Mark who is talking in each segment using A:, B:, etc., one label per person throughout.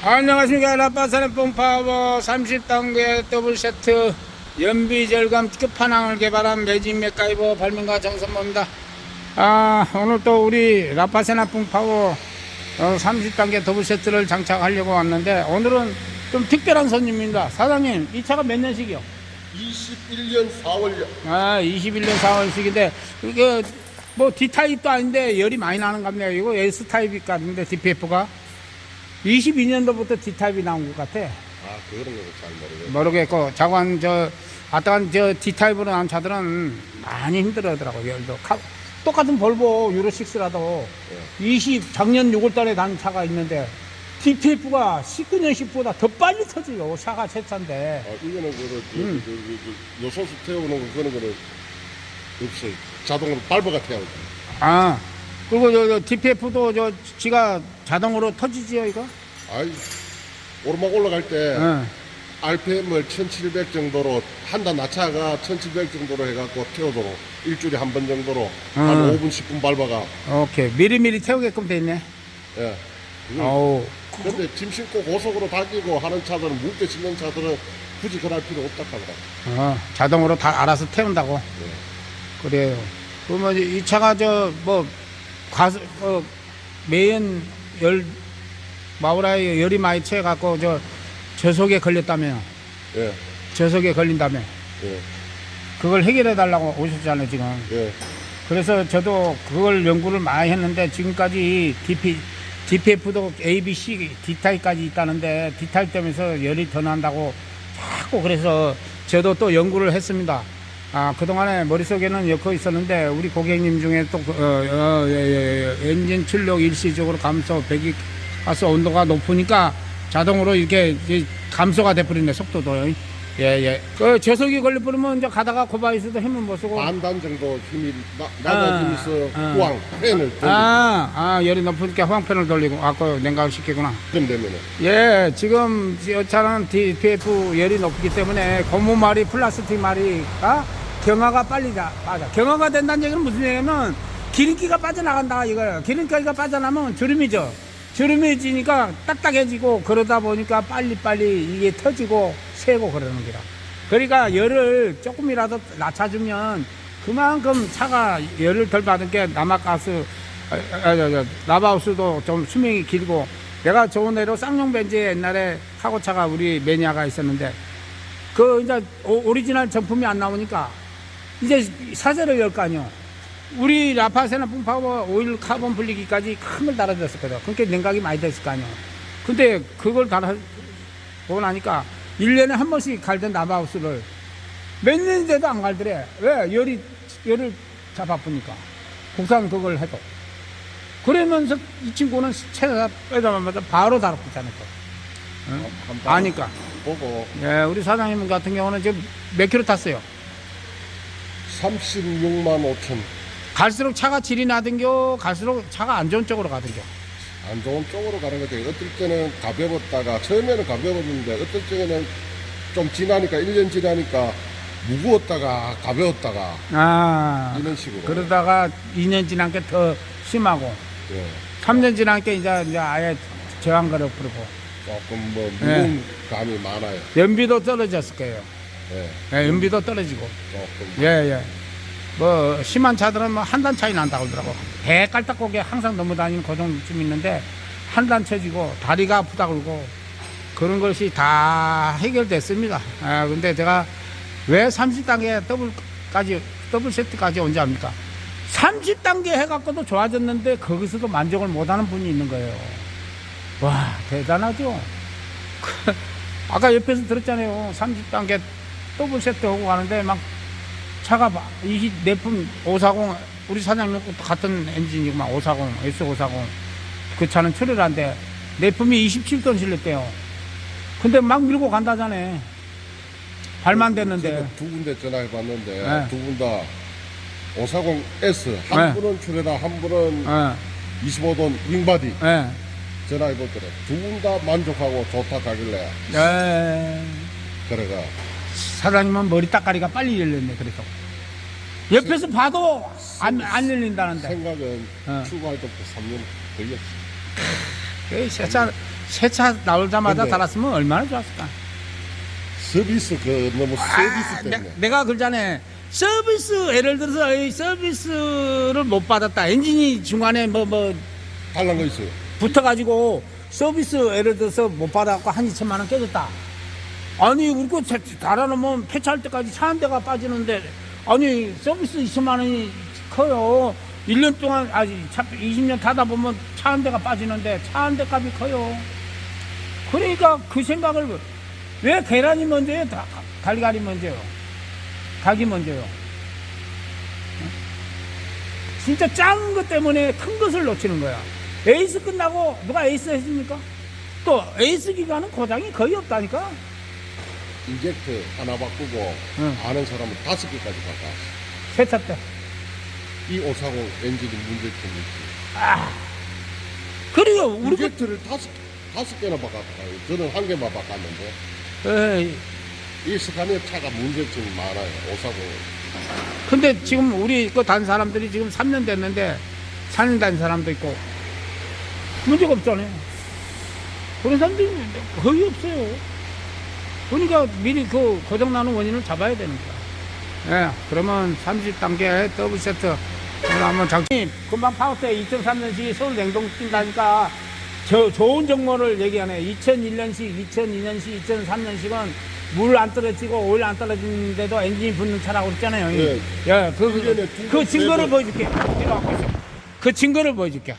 A: 안녕하십니까. 라파산의 뽕파워 30단계 더블 세트 연비 절감 끝판왕을 개발한 매진 맥가이버 발명가 정선모입니다. 오늘 또 우리 라파산의 뽕파워 30단계 더블 세트를 장착하려고 왔는데, 오늘은 좀 특별한 손님입니다. 사장님, 이 차가 몇 년식이요?
B: 21년 4월요.
A: 21년 4월식인데, 이게 뭐 D타입도 아닌데 열이 많이 나는 겁니다. 이거 S타입이 같은데, DPF가 22년도부터 D타입이 나온 것 같아.
B: 그런 거는 잘
A: 모르겠고, 아따간 D타입으로 나온 차들은 많이 힘들어 하더라고요. 열도. 똑같은 볼보 유로6라도 작년 6월달에 난 차가 있는데, DPF가 19년식보다 더 빨리 터져요. 차가 새 차인데.
B: 이거는 요소수 태우는 거는 없어요. 자동으로 밟아가 태우죠.
A: 그리고 DPF도 지가 자동으로 터지지요, 이거?
B: 오르막 올라갈 때 RPM을 1700 정도로 한단 나차가 1700 정도로 해갖고 태우도록 일주일에 한 번 정도로 한 5분 10분 밟아가.
A: 오케이. 미리미리 태우게끔 돼 있네.
B: 예. 근데 짐 싣고 고속으로 다니고 하는 차들은, 무게 싣는 차들은 굳이 그럴 필요 없다 하더라.
A: 자동으로 다 알아서 태운다고. 그래요. 그러면 이 차가 매연 마우라에 열이 많이 채갖고 저속에 걸렸다며.
B: 예.
A: 저속에 걸린다며.
B: 예.
A: 그걸 해결해 달라고 오셨잖아요, 지금.
B: 예.
A: 그래서 저도 그걸 연구를 많이 했는데, 지금까지 DPF도 A, B, C, D타입까지 있다는데, D타입 때문에 열이 더 난다고 자꾸, 그래서 저도 또 연구를 했습니다. 그동안에 머릿속에는 엮어 있었는데, 우리 고객님 중에 또 엔진 출력 일시적으로 감소, 배기가스 온도가 높으니까 자동으로 이렇게 감소가 돼버리네, 속도도. 저속이 걸려버리면 이제 가다가 고바이스도 힘을 못 쓰고.
B: 반단 정도 힘이 낮아지면서 후황 팬을 돌리고.
A: 열이 높으니까 후황팬을 돌리고, 그 냉각을 시키구나.
B: 그럼 되면은.
A: 지금 이 차는 DPF 열이 높기 때문에 고무말이, 플라스틱 말이가 경화가 빨리 빠져. 경화가 된다는 얘기는 무슨 얘기냐면, 기름기가 빠져나간다 이거예요. 기름기가 빠져나면 주름이죠. 주름해지니까 딱딱해지고, 그러다 보니까 빨리빨리 이게 터지고 새고 그러는 거라. 그러니까 열을 조금이라도 낮춰주면 그만큼 차가 열을 덜 받은 게 라바우스도 좀 수명이 길고. 내가 좋은 대로 쌍용벤츠에 옛날에 카고차가 우리 매니아가 있었는데, 이제 오리지널 정품이 안 나오니까 이제 사제를 열 거 아니요. 우리 라파세나 뿜파워 오일 카본 분리기까지 큰 걸 달아줬었거든. 그러니까 냉각이 많이 됐을 거 아니야. 근데 그걸 달아보고 나니까 1년에 한 번씩 갈던 라바우스를 몇 년이 돼도 안 갈더래. 왜? 열을 잡아보니까. 국산 그걸 해도. 그러면서 이 친구는 채가 빼자마자 바로 달아붙잖아요. 아니까.
B: 보고.
A: 우리 사장님 같은 경우는 지금 몇 킬로 탔어요?
B: 36만 5천.
A: 갈수록 차가 질이 나든겨, 갈수록 차가 안 좋은 쪽으로 가든겨.
B: 안 좋은 쪽으로 가는 거죠. 어떨 때는 가벼웠다가, 처음에는 가벼웠는데, 어떨 때는 좀 지나니까, 1년 지나니까 무거웠다가 가벼웠다가 이런 식으로.
A: 그러다가 2년 지난 게 더 심하고, 3년 지난 게 이제 아예 저항거려 부르고.
B: 조금 무거운 감이 많아요.
A: 연비도 떨어졌을 거예요. 연비도 떨어지고.
B: 조금.
A: 심한 차들은 한 단 차이 난다고 그러더라고. 배 깔딱고개 항상 넘어다니는 그 정도쯤 있는데, 한 단 쳐지고, 다리가 아프다 그러고, 그런 것이 다 해결됐습니다. 근데 제가 왜 30단계 더블 세트까지 온지 압니까? 30단계 해갖고도 좋아졌는데, 거기서도 만족을 못하는 분이 있는 거예요. 와, 대단하죠? 아까 옆에서 들었잖아요. 30단계 더블 세트 하고 가는데, 차가 내품 540, 우리 사장님 같은 엔진이구만. 540, S540. 그 차는 출혈한데 내품이 27톤 실렸대요. 근데 막 밀고 간다잖아. 발만 됐는데.
B: 두 군데 전화해봤는데, 두 분 다 540S, 한 분은 출혈하, 한 분은 25톤 윙바디. 전화해보더래. 두 분 다 만족하고 좋다 가길래. 그래가.
A: 사장님은 머리 따까리가 빨리 열렸네. 그래서 옆에서 봐도 안 열린다는데.
B: 생각은 출고할 때부터 3년 걸렸어.
A: 새 차 나오자마자
B: 근데
A: 달았으면 얼마나 좋았을까.
B: 서비스 너무 서비스 때문에.
A: 내가 그러잖아. 서비스 예를 들어서 이 서비스를 못 받았다. 엔진이 중간에 뭐
B: 달란 거 있어요.
A: 붙어가지고 서비스 예를 들어서 못 받아갖고 한 2천만 원 깨졌다. 아니 우리 거 달아놓으면 폐차할 때까지 차 한 대가 빠지는데 아니 서비스 2천만 원이 커요. 1년 동안 20년 타다 보면 차 한 대가 빠지는데 차 한 대 값이 커요. 그러니까 그 생각을 왜 계란이 먼저요? 달걀이 먼저요? 닭이 먼저요? 진짜 작은 것 때문에 큰 것을 놓치는 거야. 에이스 끝나고 누가 에이스 했습니까? 또 에이스 기간은 고장이 거의 없다니까.
B: 인젝트 하나 바꾸고
A: 응.
B: 아는 사람은 5개까지 바꿨어.
A: 세차 때.
B: 이 540 엔진이 문제점이 있지.
A: 그리고 우리
B: 인젝트를 5개나 바꿨어요. 저는 1개만 바꿨는데
A: 에이,
B: 이 스카니아 차가 문제점이 많아요. 540.
A: 근데 지금 우리 그 단 사람들이 지금 3년 됐는데 4년 단 사람도 있고 문제가 없잖아요. 그런 사람들이 거의 없어요. 그러니까 미리 그 고장나는 원인을 잡아야 되는 거야. 예, 그러면 30단계 더블 세트 오늘 한번 금방 파워테 2003년식이 서울 냉동 뛴다니까 좋은 정보를 얘기하네. 2001년식, 2002년식, 2003년식은 물 안 떨어지고 오일 안 떨어지는데도 엔진이 붙는 차라고 그랬잖아요.
B: 네.
A: 야, 그 증거를 보여줄게. 그 증거를 보여줄게.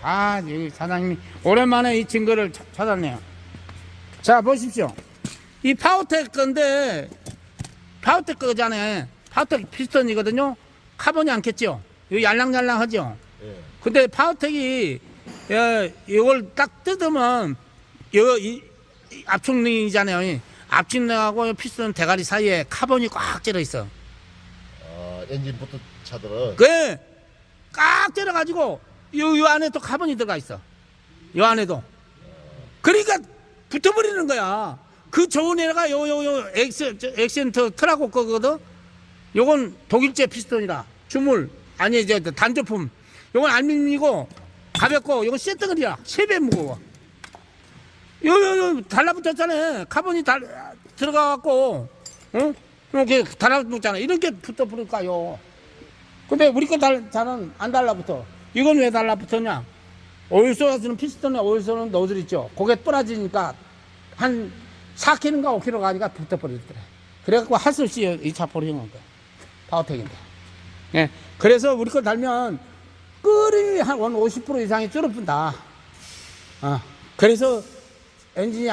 A: 여기 사장님이 오랜만에 이 증거를 찾았네요. 자, 보십시오. 이 파워텍 건데, 파워텍 거잖아요. 파워텍 피스톤이거든요. 카본이 않겠죠? 이거 얄랑얄랑하죠?
B: 예.
A: 근데 파워텍이, 이걸 딱 뜯으면, 이 압축능이잖아요. 압축능하고 피스톤 대가리 사이에 카본이 꽉 찔러 있어.
B: 엔진부터 차들은
A: 그래, 꽉 찔러가지고, 요 안에 또 카본이 들어가 있어. 요 안에도. 그러니까 붙어버리는 거야. 그 좋은 애가 엑센트 트라고 거거든. 요건 독일제 피스톤이라. 주물. 아니, 이제 단조품. 요건 알루미늄이고, 가볍고, 요건 쇠덩어리야. 3배 무거워. 요 달라붙었잖아. 카본이 들어가갖고, 응? 이렇게 달라붙잖아. 이렇게 붙어버릴까요? 근데 우리 거 잘은 안 달라붙어. 이건 왜 달라붙었냐? 오일 쏘아주는 피스톤에 오일 쏘는 노즐 있죠. 그게 부러지니까 한 4kg인가 5kg 가니까 붙어버리더래. 그래갖고 할 수 없이 이 차 버리는 거야. 파워텍인데. 예. 그래서 우리 거 달면 끓이 한 50% 이상이 줄어든다. 그래서 엔진이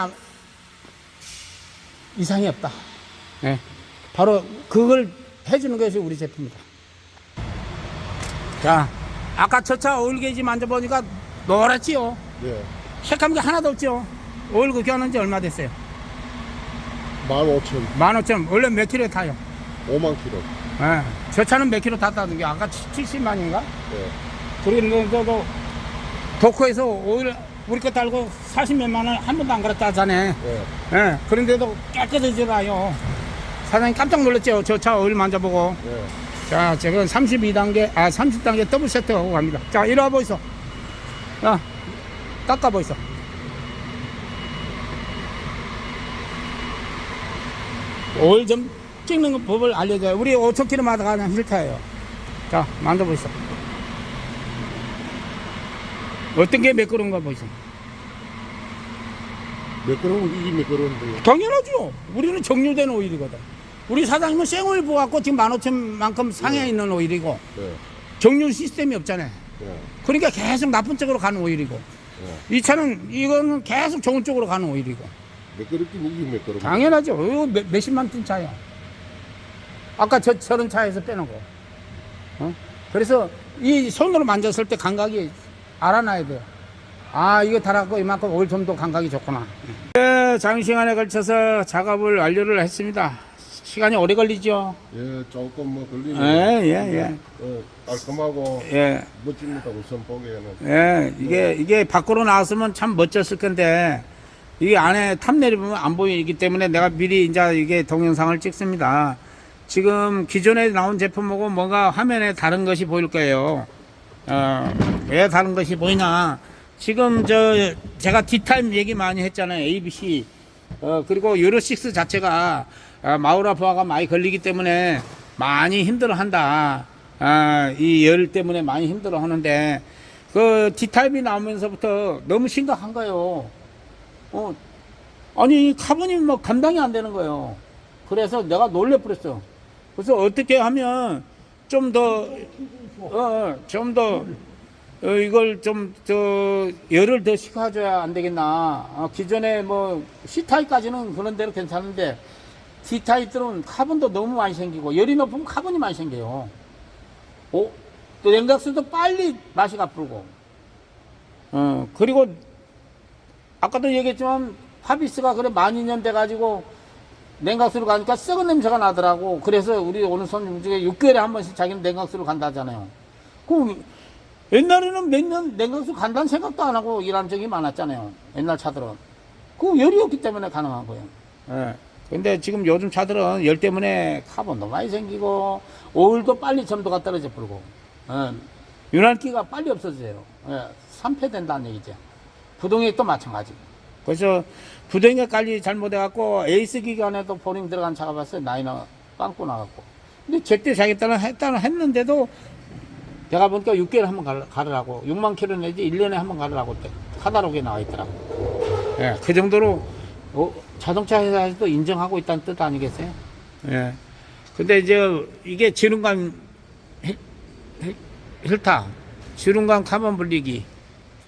A: 이상이 없다. 예. 바로 그걸 해주는 것이 우리 제품이다. 자, 아까 저 차 오일 게이지 만져보니까 노랗지요?
B: 예.
A: 색감이 하나도 없죠? 오일 그 교환한 지 얼마 됐어요?
B: 15,000,
A: 15,000. 원래 몇 킬로에 타요?
B: 5만 킬로.
A: 예. 저 차는 몇 킬로 탔다는 게 아까 70만인가?
B: 예.
A: 그런데도 도코에서 오일 우리 거 달고 40몇만 원 한 번도 안 갈았다잖아요.
B: 예.
A: 예. 그런데도 깨끗해지나요. 사장님 깜짝 놀랐죠? 저 차 오일 만져보고.
B: 예.
A: 자, 지금 32단계, 30단계 더블 세트 하고 갑니다. 자, 이리 와 보이소. 야, 닦아 보이소. 오일 좀 찍는 법을 알려줘요. 우리 5,000km마다 가는 힐타예요. 자, 만져보이소. 어떤 게 매끄러운가 보이소.
B: 매끄러운 이게 매끄러운데.
A: 당연하죠. 우리는 정류된 오일이거든. 우리 사장님은 생오일 부어갖고 지금 15,000만큼 상해 있는 오일이고,
B: 예.
A: 정류 시스템이 없잖아요.
B: 예.
A: 그러니까 계속 나쁜 쪽으로 가는 오일이고, 이 차는 이거는 계속 좋은 쪽으로 가는 오일이고.
B: 매끄럽긴 이게 매끄러운.
A: 당연하죠. 이거 몇십만 톤 차야. 아까 저런 차에서 빼놓고. 그래서 이 손으로 만졌을 때 감각이 알아놔야 돼요. 이거 달았고 이만큼 오일 좀 더 감각이 좋구나. 네, 장시간에 걸쳐서 작업을 완료를 했습니다. 시간이 오래 걸리죠?
B: 예, 조금 뭐 걸리네. 깔끔하고
A: 예.
B: 멋집니다. 우선 보기에는.
A: 예, 이게 밖으로 나왔으면 참 멋졌을 건데, 이게 안에 탑 내려보면 안 보이기 때문에 내가 미리 이제 이게 동영상을 찍습니다. 지금 기존에 나온 제품하고 뭔가 화면에 다른 것이 보일 거예요. 왜 다른 것이 보이냐? 지금 제가 D타임 얘기 많이 했잖아요. ABC. 그리고 유로6 자체가 마우라 부하가 많이 걸리기 때문에 많이 힘들어 한다. 이 열 때문에 많이 힘들어 하는데, 그 D타임이 나오면서부터 너무 심각한 거예요. 아니, 카본이 뭐 감당이 안 되는 거예요. 그래서 내가 놀래버렸어. 그래서 어떻게 하면 좀 더, 이걸 좀, 열을 더 식혀줘야 안 되겠나. 기존에 뭐, C타입까지는 그런 대로 괜찮은데, D타입들은 카본도 너무 많이 생기고, 열이 높으면 카본이 많이 생겨요. 또 냉각수도 빨리 맛이 가쁘고. 그리고, 아까도 얘기했지만, 파비스가 그래 12,000년 돼가지고, 냉각수로 가니까 썩은 냄새가 나더라고. 그래서 우리 오늘 손님 중에 6개월에 한 번씩 자기는 냉각수로 간다 하잖아요. 그 옛날에는 몇 년 냉각수 간다는 생각도 안 하고 일하는 적이 많았잖아요. 옛날 차들은. 그 열이 없기 때문에 가능한 거예요. 예. 근데 지금 요즘 차들은 열 때문에 카본도 많이 생기고, 오일도 빨리 점도가 떨어져 버리고, 윤활기가 빨리 없어져요. 산패된다는 얘기죠. 부동액도 마찬가지. 그래서 부동액 관리 잘못해갖고 에이스 기간에도 보링 들어간 차가 봤어요. 나이나 빵꾸 나갖고. 근데 제때 자기 딸은 했는데도 내가 보니까 6개월에 한 번 가르라고. 6만 킬로 내지 1년에 한 번 가르라고 카다로그에 나와 있더라고. 예, 그 정도로 자동차 회사에서도 인정하고 있다는 뜻 아니겠어요? 예. 근데 이제 이게 지름감 힐타, 지름감 카본 분리기,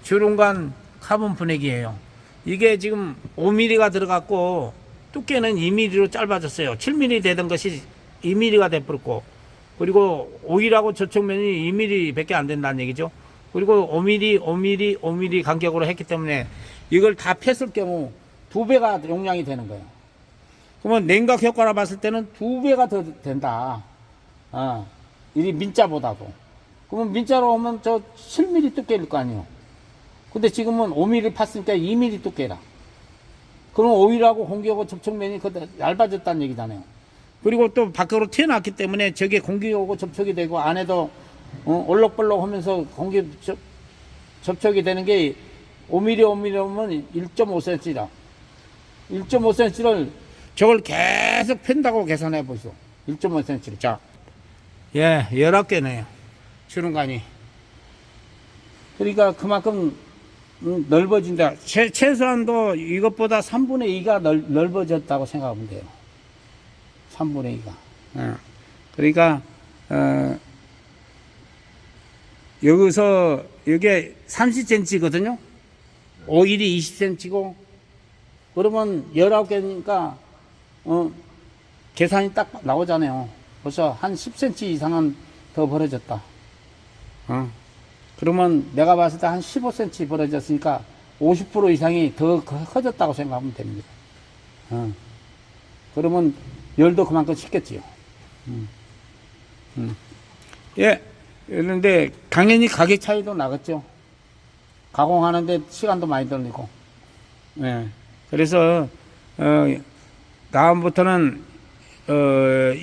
A: 지름감 카본 분해기예요. 이게 지금 5mm가 들어갔고 두께는 2mm로 짧아졌어요. 7mm 되던 것이 2mm가 돼버렸고, 그리고 오일하고 접촉면이 2mm 밖에 안 된다는 얘기죠. 그리고 5mm, 5mm, 5mm 간격으로 했기 때문에 이걸 다 폈을 경우 2배가 용량이 되는 거예요. 그러면 냉각 효과로 봤을 때는 2배가 더 된다. 이 민자보다도. 그러면 민자로 오면 저 7mm 두께일 거 아니에요. 근데 지금은 5mm 팠으니까 2mm 두께라. 그럼 오일하고 공기하고 접촉면이 얇아졌다는 얘기잖아요. 그리고 또 밖으로 튀어나왔기 때문에 저게 공기하고 접촉이 되고 안에도 올록벌록 하면서 공기 접촉이 되는 게 5mm, 5mm 오면 1.5cm라. 1.5cm를 저걸 계속 팬다고 계산해 보시오. 1.5cm를. 자, 19개네요. 주름간이. 그러니까 그만큼 넓어진다. 최소한도 이것보다 3분의 2가 넓어졌다고 생각하면 돼요. 3분의 2가. 그러니까, 여기서, 이게 30cm거든요? 오일이 20cm고, 그러면 19개니까, 계산이 딱 나오잖아요. 벌써 한 10cm 이상은 더 벌어졌다. 그러면 내가 봤을 때 한 15cm 벌어졌으니까 50% 이상이 더 커졌다고 생각하면 됩니다. 그러면 열도 그만큼 식겠지요. 예. 그런데 당연히 가격 차이도 나겠죠. 가공하는데 시간도 많이 들리고. 예. 그래서, 다음부터는,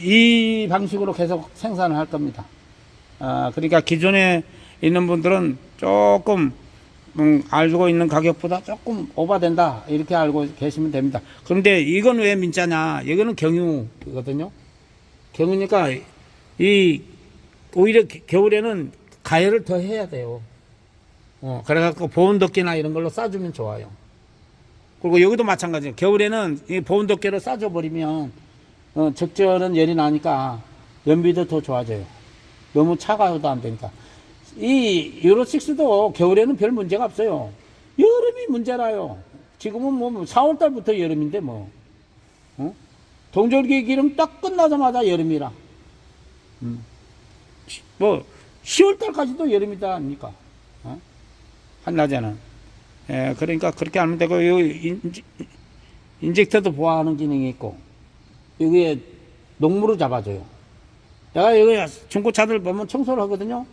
A: 이 방식으로 계속 생산을 할 겁니다. 그러니까 기존에 있는 분들은 조금 알고 있는 가격보다 조금 오버된다 이렇게 알고 계시면 됩니다. 그런데 이건 왜 민자냐? 이거는 경유거든요. 경유니까 오히려 겨울에는 가열을 더 해야 돼요. 그래갖고 보온덮개나 이런 걸로 싸주면 좋아요. 그리고 여기도 마찬가지예요. 겨울에는 이 보온덮개로 싸줘 버리면 적절한 열이 나니까 연비도 더 좋아져요. 너무 차가워도 안 되니까. 이 유로6도 겨울에는 별 문제가 없어요. 여름이 문제라요. 지금은 뭐 4월달부터 여름인데 뭐. 동절기 기름 딱 끝나자마자 여름이라. 뭐 10월달까지도 여름이다 아닙니까? 한낮에는. 예, 그러니까 그렇게 하면 되고, 인젝터도 보호하는 기능이 있고, 여기에 녹물을 잡아줘요. 내가 여기 중고차들 보면 청소를 하거든요.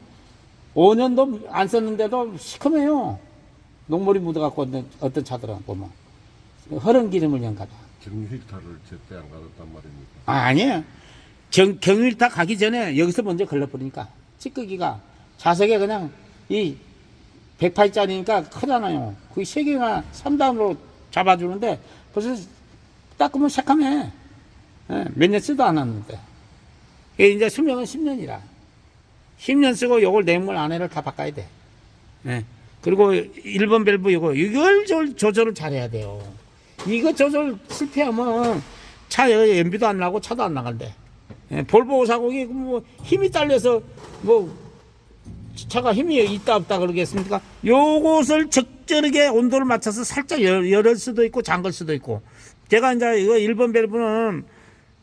A: 5년도 안 썼는데도 시커매요. 녹물이 묻어갖고 어떤 차들은 보면. 흐른 기름을 연가다.
B: 경유힐타를 제때 안 가졌단 말입니까?
A: 아니에요. 경유힐타 가기 전에 여기서 먼저 걸러버리니까 찌꺼기가 자석에 그냥 108짜리니까 크잖아요. 그게 3개나 3단으로 잡아주는데 벌써 닦으면 새카매. 예, 몇 년 쓰도 않았는데. 이게 이제 수명은 10년이라. 10년 쓰고 요걸 내물 안에를 다 바꿔야 돼. 예. 그리고 1번 밸브 이걸 조절을 잘해야 돼요. 이거 조절 실패하면 차 연비도 안 나고 차도 안 나간대. 예, 볼보 540이 뭐 힘이 딸려서 뭐 차가 힘이 있다 없다 그러겠습니까? 요것을 적절하게 온도를 맞춰서 살짝 열을 수도 있고 잠글 수도 있고. 제가 이제 이거 1번 밸브는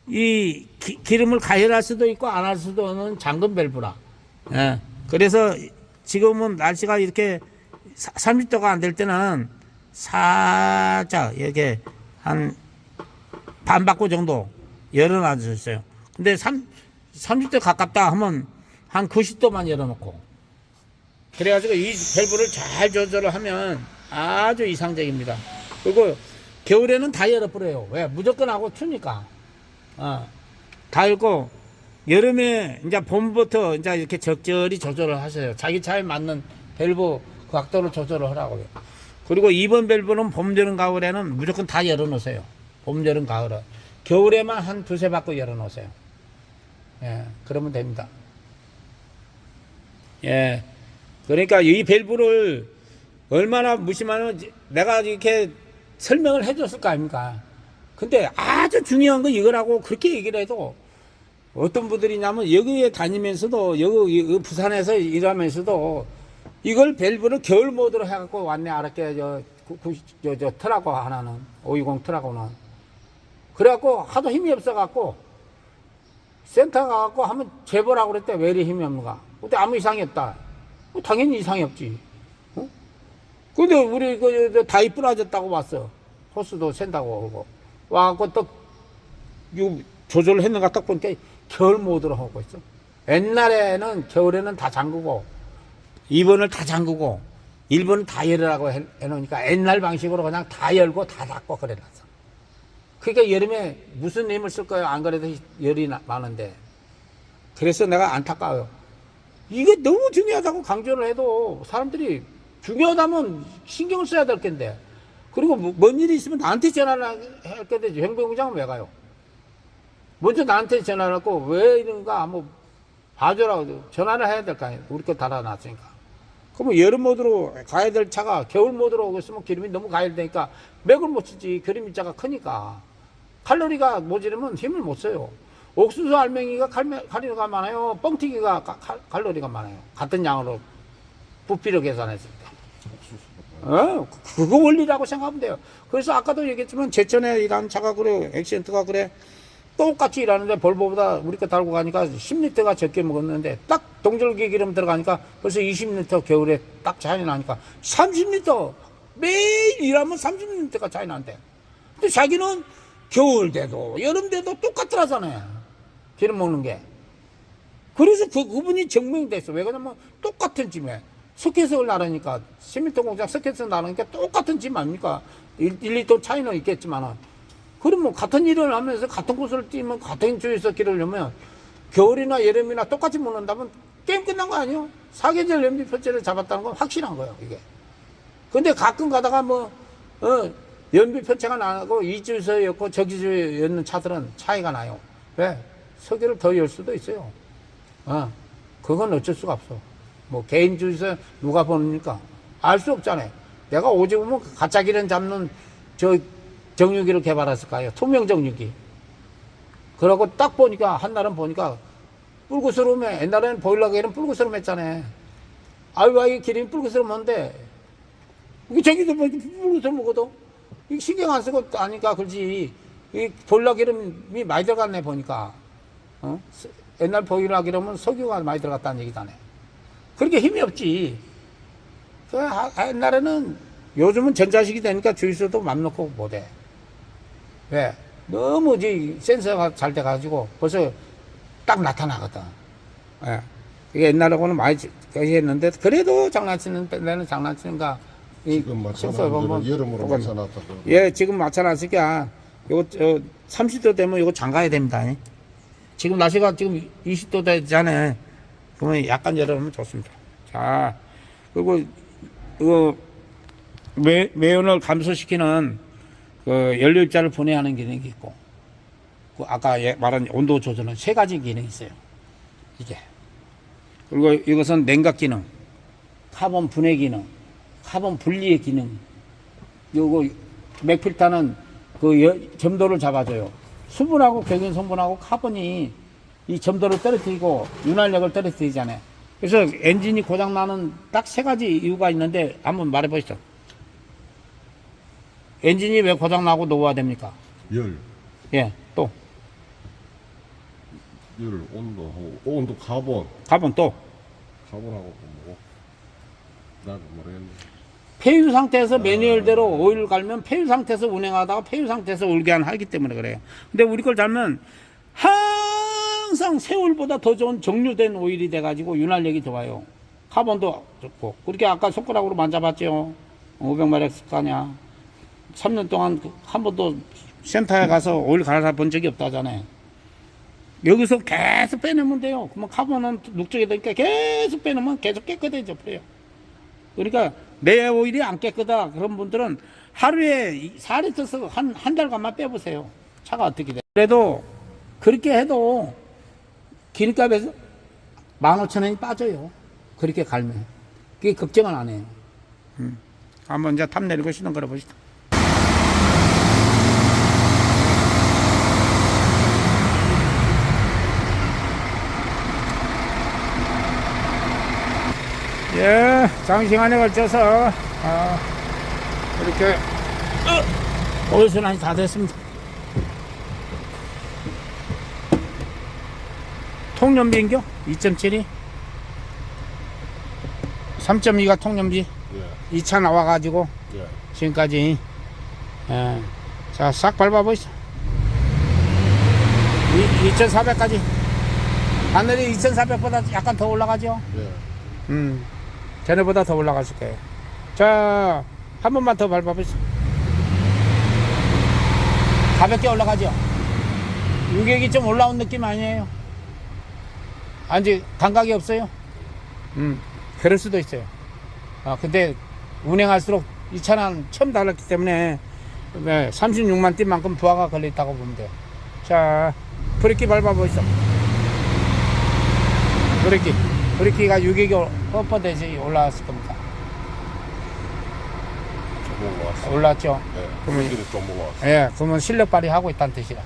A: 이 기름을 가열할 수도 있고 안 할 수도 있는 잠금 밸브라. 예. 그래서 지금은 날씨가 이렇게 30도가 안 될 때는 살짝 이렇게 한 반바퀴 정도 열어놔주셨어요. 근데 30도 가깝다 하면 한 90도만 열어놓고. 그래가지고 이 밸브를 잘 조절을 하면 아주 이상적입니다. 그리고 겨울에는 다 열어버려요. 왜? 무조건 하고 추니까. 다 열고, 여름에 이제 봄부터 이제 이렇게 적절히 조절을 하세요. 자기 차에 맞는 밸브 각도를 조절을 하라고요. 그리고 2번 밸브는 봄, 여름, 가을에는 무조건 다 열어놓으세요. 봄, 여름, 가을은. 겨울에만 한 두세 바퀴 열어놓으세요. 예, 그러면 됩니다. 예. 그러니까 이 밸브를 얼마나 무심하면 내가 이렇게 설명을 해줬을 거 아닙니까? 근데 아주 중요한 건 이거라고 그렇게 얘기를 해도 어떤 분들이냐면 여기에 다니면서도 여기 부산에서 일하면서도 이걸 밸브를 겨울 모드로 해갖고 왔네. 알았게 저 트라고 하나는 520 트라고는 그래갖고 하도 힘이 없어갖고 센터 가갖고 한번 재보라고 그랬대. 왜 이리 힘이 없는가? 근데 아무 이상이 없다. 당연히 이상이 없지. 어? 근데 우리 다이 부러졌다고 왔어. 호스도 샌다고 그러고 와갖고 또 조절을 했는가 딱 보니까 겨울 모드로 하고 있어. 옛날에는 겨울에는 다 잠그고 2번을 다 잠그고 1번을 다 열으라고 해놓으니까 옛날 방식으로 그냥 다 열고 다 닫고 그래놨어. 그러니까 여름에 무슨 힘을 쓸 거예요? 안 그래도 열이 많은데. 그래서 내가 안타까워요. 이게 너무 중요하다고 강조를 해도 사람들이 중요하다면 신경을 써야 될 텐데. 그리고 뭔 일이 있으면 나한테 전화를 할 건데 행정부장은 왜 가요? 먼저 나한테 전화를 하고 왜 이런가 한번 봐줘라고 전화를 해야 될 거 아니에요. 우리 거 달아놨으니까. 그러면 여름 모드로 가야 될 차가 겨울 모드로 오고 있으면 기름이 너무 가열되니까 맥을 못 쓰지. 기름입자가 크니까. 칼로리가 모자르면 힘을 못 써요. 옥수수 알맹이가 칼로리가 많아요. 뻥튀기가 칼로리가 많아요. 같은 양으로 부피로 계산했을 때. 그거 원리라고 생각하면 돼요. 그래서 아까도 얘기했지만 제천에 일하는 차가 그래, 액센트가 그래. 똑같이 일하는데 볼보보다 우리 거 달고 가니까 10리터가 적게 먹었는데 딱 동절기 기름 들어가니까 벌써 20리터 겨울에 딱 차이 나니까 30리터 매일 일하면 30리터가 차이 난대. 근데 자기는 겨울 돼도 여름 돼도 똑같더라잖아요. 기름 먹는 게. 그래서 그분이 증명이 됐어. 왜 그러냐면 똑같은 짐에 석회석을 나르니까 시멘트 공장 석회석 나르니까 똑같은 짐 아닙니까? 1리터 차이는 있겠지만은. 그러면 같은 일을 하면서 같은 곳을 뛰면 같은 주에서 길을 넣으면 겨울이나 여름이나 똑같이 먹는다면 게임 끝난 거 아니에요? 사계절 연비 표체를 잡았다는 건 확실한 거예요, 이게. 근데 가끔 가다가 연비 표체가 나고 이 주에서 였고 저기 주에 였는 차들은 차이가 나요. 왜? 석유를 더 열 수도 있어요. 그건 어쩔 수가 없어. 뭐 개인 주에서 누가 보니까 알 수 없잖아요. 내가 오직 보면 가짜 기름 잡는 정유기를 개발했을까요? 투명 정유기. 그러고 딱 보니까 한날은 보니까 뿔구스름해. 옛날에는 보일러 기름 뿔구스름했잖아요. 아유, 이 기름이 뿔구스름한데 저기도 뿔구스름 먹어도 이거 신경 안 쓰고 아니까 그렇지. 이 보일러 기름이 많이 들어갔네 보니까. 옛날 보일러 기름은 석유가 많이 들어갔다는 얘기잖아요. 그렇게 힘이 없지. 옛날에는 요즘은 전자식이 되니까 주유소도 맘 놓고 못해. 왜? 너무 센서가 잘 돼가지고 벌써 딱 나타나거든. 예. 이게 옛날하고는 많이 했는데 그래도 장난치는 데는 장난치는가.
B: 지금 맞춰놨으니까 여름으로 맞춰놨다고.
A: 예, 지금 맞춰놨으니까 요거 30도 되면 이거 잠가야 됩니다. 지금 날씨가 지금 20도 되잖아요. 그러면 약간 열어놓으면 좋습니다. 자, 그리고 매연을 감소시키는 그 연료 입자를 분해하는 기능이 있고, 그 아까 말한 온도 조절은 세 가지 기능이 있어요. 이게. 그리고 이것은 냉각 기능, 카본 분해 기능, 카본 분리의 기능. 요거 맥필터는 그 점도를 잡아줘요. 수분하고 격연 성분하고 카본이 이 점도를 떨어뜨리고 윤활력을 떨어뜨리잖아요. 그래서 엔진이 고장 나는 딱 세 가지 이유가 있는데 한번 말해 보시죠. 엔진이 왜 고장 나고 노후화됩니까?
B: 열,
A: 예, 또
B: 온도, 카본,
A: 또
B: 카본하고 또 뭐고? 나도 모르겠네.
A: 폐유 상태에서 매뉴얼대로 오일을 갈면 폐유 상태에서 운행하다가 폐유 상태에서 올게하기 때문에 그래요. 근데 우리 걸 달면 항상 새 오일보다 더 좋은 정류된 오일이 돼가지고 윤활력이 좋아요. 카본도 좋고. 그렇게 아까 손가락으로 만져봤죠. 500마력 스카냐. 3년 동안 한 번도 센터에 가서 오일 갈아본 적이 없다잖아요. 여기서 계속 빼내면 돼요. 그러면 카본은 눅죽이 되니까 계속 빼내면 계속 깨끗해져 버려요. 그러니까 내 오일이 안 깨끗하다 그런 분들은 하루에 4리터 한 달간만 빼보세요. 차가 어떻게 돼. 그래도 그렇게 해도 기름값에서 15,000원이 빠져요. 그렇게 갈면. 그게 걱정은 안 해요. 한번 이제 탑 내리고 시동 걸어 보시다. 예, 장시간에 걸쳐서 이렇게 오일 순환이 다 됐습니다. 통연비인겨? 2.7이 3.2가 통연비.
B: 예.
A: 2차 나와가지고
B: 예.
A: 지금까지. 예. 자, 싹 밟아보시죠. 2,400까지. 하늘이 2,400보다 약간 더 올라가죠?
B: 예.
A: 전에보다 더 올라갔을 거예요. 자, 한 번만 더 밟아보시죠. 가볍게 올라가죠? 유격이 좀 올라온 느낌 아니에요? 아직 감각이 없어요? 그럴 수도 있어요. 근데 운행할수록 이 차는 처음 달았기 때문에 36만 띠만큼 부하가 걸려있다고 보면 돼요. 자, 브레이크 밟아보시죠. 브레이크가 유격이 뻣뻣해지 올라왔을 겁니다.
B: 좀 올라왔어.
A: 올랐죠?
B: 예.
A: 그러면,
B: 좀 올라왔어.
A: 예, 그러면 실력 발휘하고 있다는 뜻이라.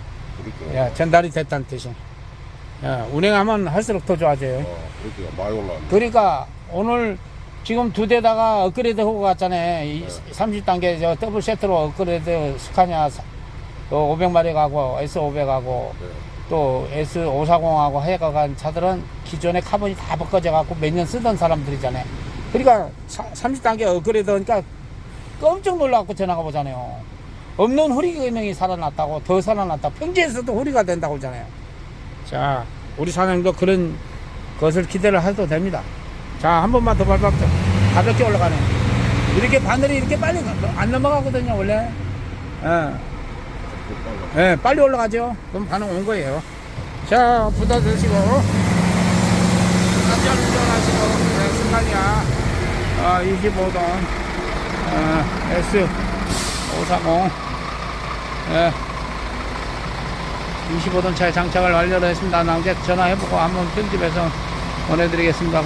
A: 예, 전달이 됐다는 뜻이. 예, 운행하면 할수록 더 좋아져요.
B: 그렇게 많이 올라왔네.
A: 그러니까 오늘 지금 두 대다가 업그레이드 하고 갔잖아요. 30단계 저 더블 세트로 업그레이드 스카냐 500마력하고 S500하고 또 S540하고 해가간 차들은 기존의 카본이 다 벗겨져 갖고 몇 년 쓰던 사람들이잖아요. 그러니까 30단계 업그레이드 하니까 깜짝 놀라갖고 전화가 오잖아요. 없는 후리 기능이 살아났다고, 더 살아났다. 평지에서도 후리가 된다고 하잖아요. 자, 우리 사장님도 그런 것을 기대를 해도 됩니다. 자, 한 번만 더 밟아보죠. 가볍게 올라가네. 이렇게 바늘이 이렇게 빨리 안 넘어가거든요, 원래. 예, 빨리 올라가죠. 그럼 반응 온 거예요. 자, 부다 드시고, 안전 운전하시고, 스카니아 25돈, S540, 25돈 차에 장착을 완료를 했습니다. 나중에 전화해보고 한번 편집해서 보내드리겠습니다.